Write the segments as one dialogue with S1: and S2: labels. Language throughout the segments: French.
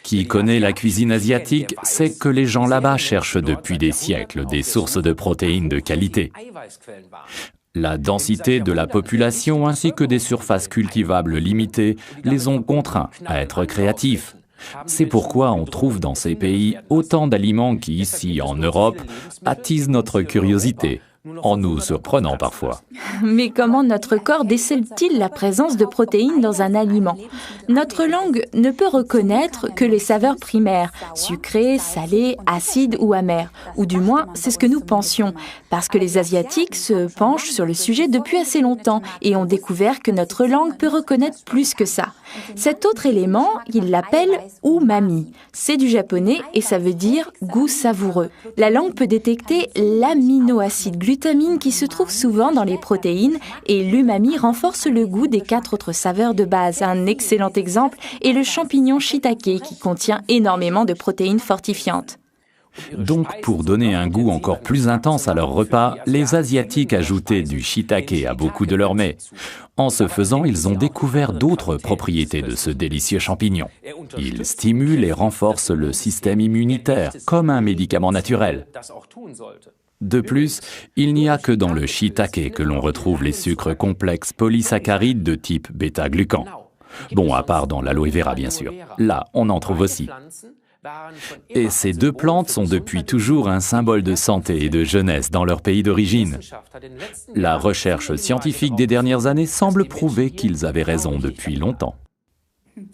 S1: Qui connaît la cuisine asiatique sait que les gens là-bas cherchent depuis des siècles des sources de protéines de qualité. La densité de la population ainsi que des surfaces cultivables limitées les ont contraints à être créatifs. C'est pourquoi on trouve dans ces pays autant d'aliments qui, ici en Europe, attisent notre curiosité, en nous surprenant parfois.
S2: Mais comment notre corps décèle-t-il la présence de protéines dans un aliment? Notre langue ne peut reconnaître que les saveurs primaires, sucrées, salées, acides ou amères. Ou du moins, c'est ce que nous pensions, parce que les Asiatiques se penchent sur le sujet depuis assez longtemps et ont découvert que notre langue peut reconnaître plus que ça. Cet autre élément, ils l'appellent umami. C'est du japonais et ça veut dire goût savoureux. La langue peut détecter l'aminoacide glutamine qui se trouve souvent dans les protéines et l'umami renforce le goût des 4 autres saveurs de base. Un excellent exemple est le champignon shiitake qui contient énormément de protéines fortifiantes.
S1: Donc, pour donner un goût encore plus intense à leur repas, les Asiatiques ajoutaient du shiitake à beaucoup de leurs mets. En ce faisant, ils ont découvert d'autres propriétés de ce délicieux champignon. Il stimule et renforce le système immunitaire, comme un médicament naturel. De plus, il n'y a que dans le shiitake que l'on retrouve les sucres complexes polysaccharides de type bêta-glucan. Bon, à part dans l'aloe vera, bien sûr. Là, on en trouve aussi. Et ces 2 plantes sont depuis toujours un symbole de santé et de jeunesse dans leur pays d'origine. La recherche scientifique des dernières années semble prouver qu'ils avaient raison depuis longtemps.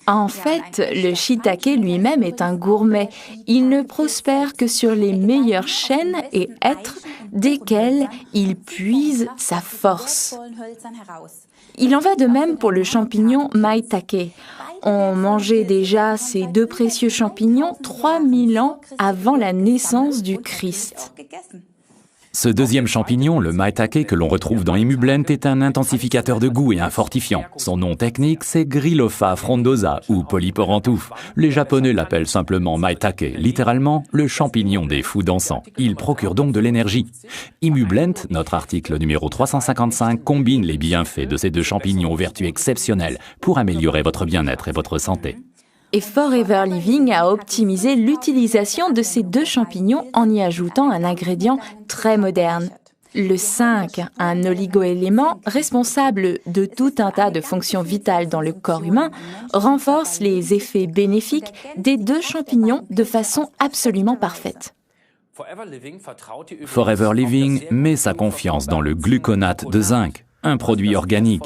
S2: En fait, le shiitake lui-même est un gourmet. Il ne prospère que sur les meilleures chênes et hêtres desquels il puise sa force. Il en va de même pour le champignon maitake. On mangeait déjà ces 2 précieux champignons 3000 ans avant la naissance du Christ.
S1: Ce deuxième champignon, le maitake que l'on retrouve dans Imublend, est un intensificateur de goût et un fortifiant. Son nom technique, c'est Gryllopha frondosa ou Polyporantouf. Les Japonais l'appellent simplement maitake, littéralement le champignon des fous dansants. Il procure donc de l'énergie. Imublend, notre article numéro 355, combine les bienfaits de ces 2 champignons aux vertus exceptionnelles pour améliorer votre bien-être et votre santé.
S2: Et Forever Living a optimisé l'utilisation de ces 2 champignons en y ajoutant un ingrédient très moderne. Le 5, un oligoélément responsable de tout un tas de fonctions vitales dans le corps humain, renforce les effets bénéfiques des 2 champignons de façon absolument parfaite.
S1: Forever Living met sa confiance dans le gluconate de zinc, un produit organique.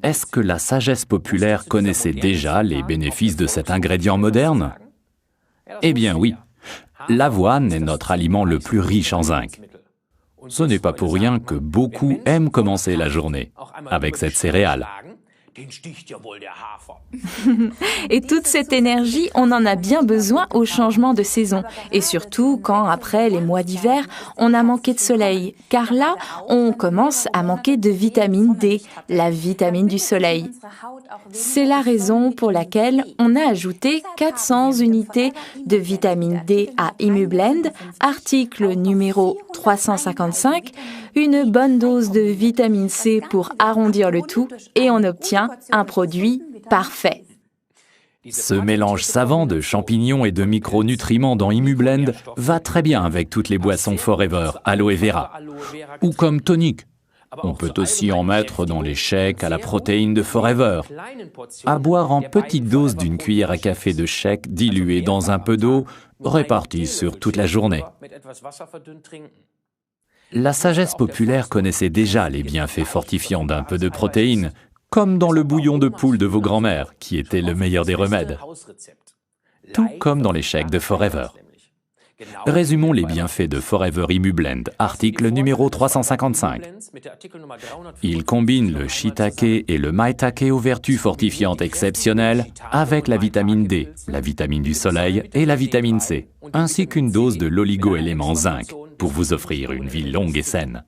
S1: Est-ce que la sagesse populaire connaissait déjà les bénéfices de cet ingrédient moderne? Eh bien oui, l'avoine est notre aliment le plus riche en zinc. Ce n'est pas pour rien que beaucoup aiment commencer la journée avec cette céréale.
S2: Et toute cette énergie, on en a bien besoin au changement de saison. Et surtout quand, après les mois d'hiver, on a manqué de soleil. Car là, on commence à manquer de vitamine D, la vitamine du soleil. C'est la raison pour laquelle on a ajouté 400 unités de vitamine D à Imublend, article numéro 355, une bonne dose de vitamine C pour arrondir le tout et on obtient un produit parfait.
S1: Ce mélange savant de champignons et de micronutriments dans Imublend va très bien avec toutes les boissons Forever, aloe vera, ou comme tonique. On peut aussi en mettre dans les shakes à la protéine de Forever. À boire en petite dose d'une cuillère à café de shake diluée dans un peu d'eau, répartie sur toute la journée. La sagesse populaire connaissait déjà les bienfaits fortifiants d'un peu de protéines, comme dans le bouillon de poule de vos grands-mères, qui était le meilleur des remèdes. Tout comme dans les shakes de Forever. Résumons les bienfaits de Forever Imublend, article numéro 355. Il combine le shiitake et le maitake aux vertus fortifiantes exceptionnelles avec la vitamine D, la vitamine du soleil et la vitamine C, ainsi qu'une dose de l'oligoélément zinc pour vous offrir une vie longue et saine.